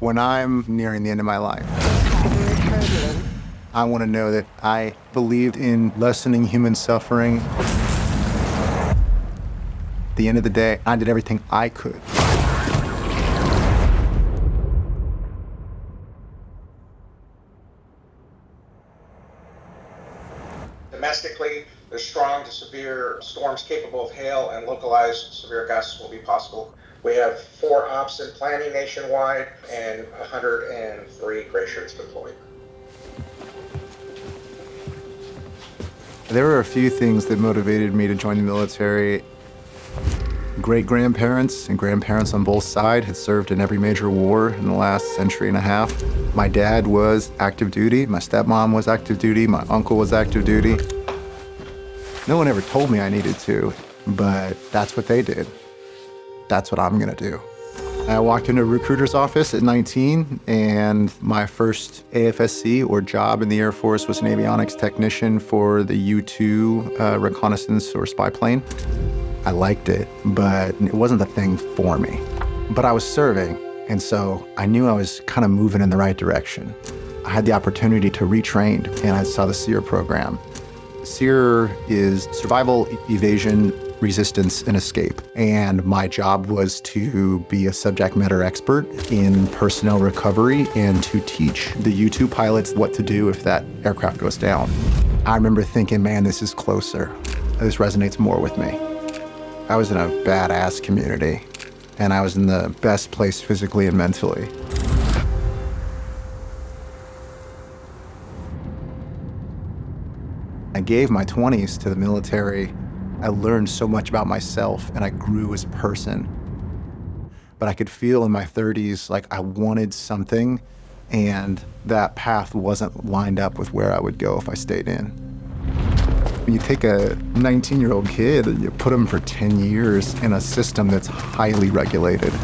When I'm nearing the end of my life, I want to know that I believed in lessening human suffering. At the end of the day, I did everything I could. Domestically, there's strong to severe storms capable of hail, and localized severe gusts will be possible. We have 4 ops in planning nationwide and 103 gray shirts deployed. There were a few things that motivated me to join the military. Great-grandparents and grandparents on both sides had served in every major war in the last century and a half. My dad was active duty, my stepmom was active duty, my uncle was active duty. No one ever told me I needed to, but that's what they did. That's what I'm gonna do. I walked into a recruiter's office at 19, and my first AFSC, or job in the Air Force, was an avionics technician for the U-2 reconnaissance or spy plane. I liked it, but it wasn't the thing for me. But I was serving, and so I knew I was kind of moving in the right direction. I had the opportunity to retrain, and I saw the SERE program. SERE is survival, evasion, resistance, and escape. And my job was to be a subject matter expert in personnel recovery and to teach the U-2 pilots what to do if that aircraft goes down. I remember thinking, man, this is closer. This resonates more with me. I was in a badass community, and I was in the best place physically and mentally. I gave my 20s to the military. I learned so much about myself, and I grew as a person. But I could feel in my 30s like I wanted something, and that path wasn't lined up with where I would go if I stayed in. When you take a 19-year-old kid and you put him for 10 years in a system that's highly regulated,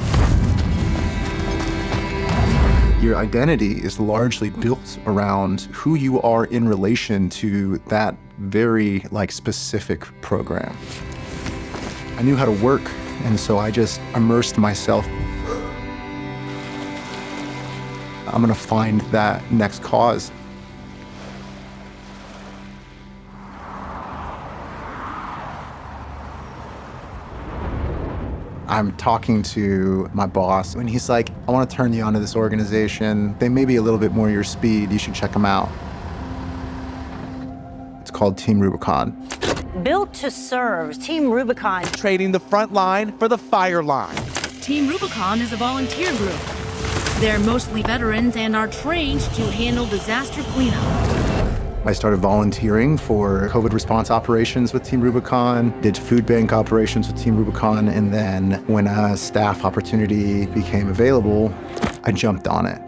your identity is largely built around who you are in relation to that very specific program. I knew how to work, and so I just immersed myself. I'm gonna find that next cause. I'm talking to my boss, and he's like, I want to turn you onto this organization. They may be a little bit more your speed. You should check them out. It's called Team Rubicon. Built to serve, Team Rubicon. Trading the front line for the fire line. Team Rubicon is a volunteer group. They're mostly veterans and are trained to handle disaster cleanup. I started volunteering for COVID response operations with Team Rubicon, did food bank operations with Team Rubicon, and then when a staff opportunity became available, I jumped on it.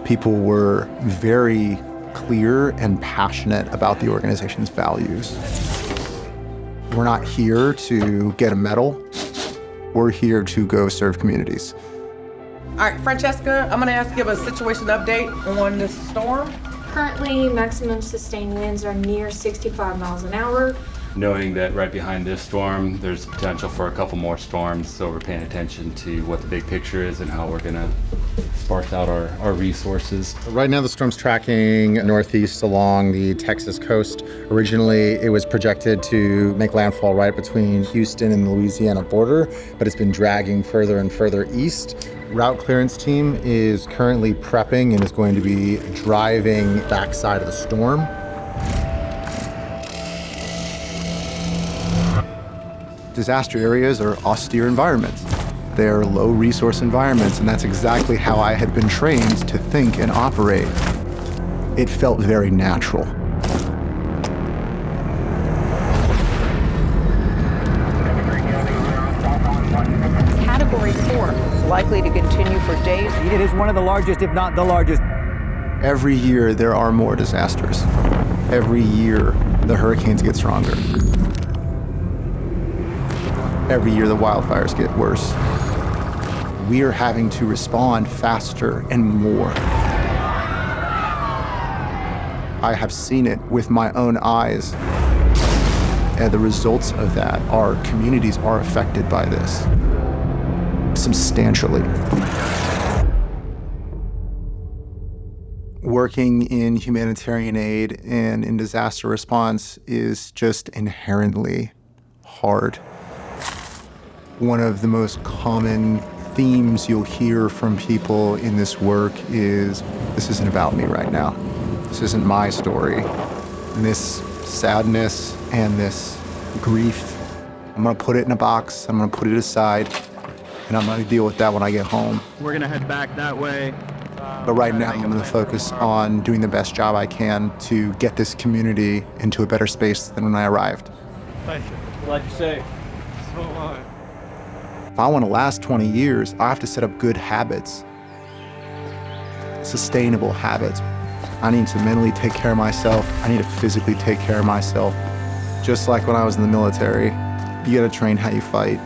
People were very clear and passionate about the organization's values. We're not here to get a medal. We're here to go serve communities. All right, Francesca, I'm gonna ask you to give a situation update on this storm. Currently, maximum sustained winds are near 65 miles an hour. Knowing that right behind this storm, there's potential for a couple more storms, so we're paying attention to what the big picture is and how we're gonna sparse out our resources. Right now the storm's tracking northeast along the Texas coast. Originally, it was projected to make landfall right between Houston and the Louisiana border, but it's been dragging further and further east. Route clearance team is currently prepping and is going to be driving backside of the storm. Disaster areas are austere environments. They're low resource environments, and that's exactly how I had been trained to think and operate. It felt very natural. Category 4, likely to continue for days. It is one of the largest, if not the largest. Every year there are more disasters. Every year the hurricanes get stronger. Every year the wildfires get worse. We are having to respond faster and more. I have seen it with my own eyes. And the results of that, our communities are affected by this. substantially. Working in humanitarian aid and in disaster response is just inherently hard. One of the most common themes you'll hear from people in this work is, this isn't about me right now. This isn't my story. And this sadness and this grief, I'm gonna put it in a box, I'm gonna put it aside, and I'm gonna deal with that when I get home. We're gonna head back that way. But right now, I'm gonna focus on doing the best job I can to get this community into a better space than when I arrived. Thank you. Glad you're safe. So am I. If I want to last 20 years, I have to set up good habits, sustainable habits. I need to mentally take care of myself. I need to physically take care of myself. Just like when I was in the military, you gotta train how you fight.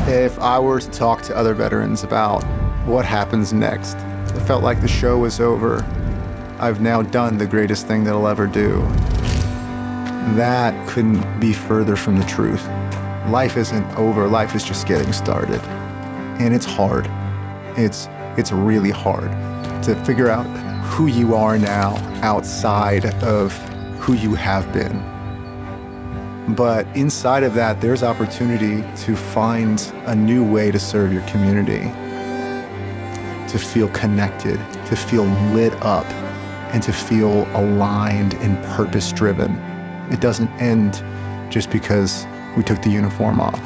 If I were to talk to other veterans about what happens next, it felt like the show was over. I've now done the greatest thing that I'll ever do. That couldn't be further from the truth. Life isn't over, life is just getting started. And it's hard. It's really hard to figure out who you are now outside of who you have been. But inside of that, there's opportunity to find a new way to serve your community, to feel connected, to feel lit up, and to feel aligned and purpose-driven. It doesn't end just because we took the uniform off.